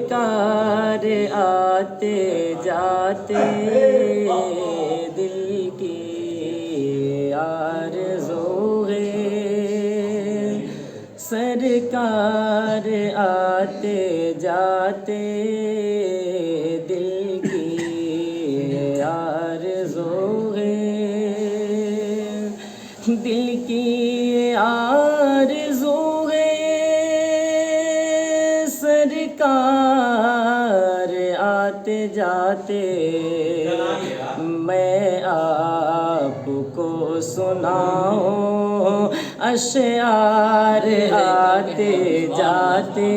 سرکار آتے جاتے دل کی آرزو ہے، سرکار آتے جاتے دل کی آرزو ہے، دل کی آرزو ہے، سرکار آتے جاتے میں آپ کو سناؤں اشعار آتے جاتے،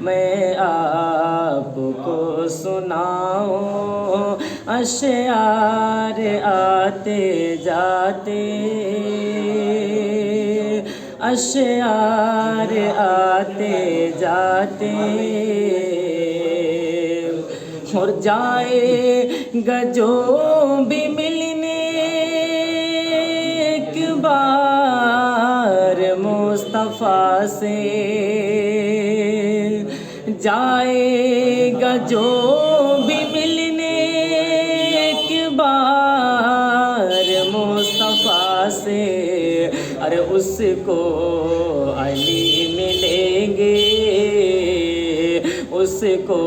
میں آپ کو سناؤں اشعار آتے جاتے، اشعار آتے جاتے، اور جائے گا جو بھی ملنے ایک بار مصطفیٰ سے، جائے گا جو بھی ملنے ایک بار مصطفیٰ سے، ارے اس کو علی ملیں گے، اس کو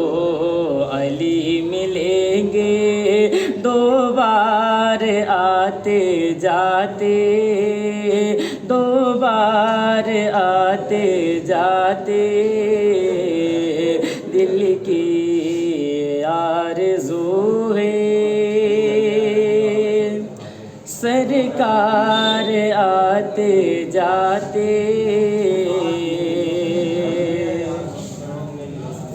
علی ملیں گے، دو بار آتے جاتے، دو بار آتے جاتے دل کی آرزو ہے، سرکار آتے جاتے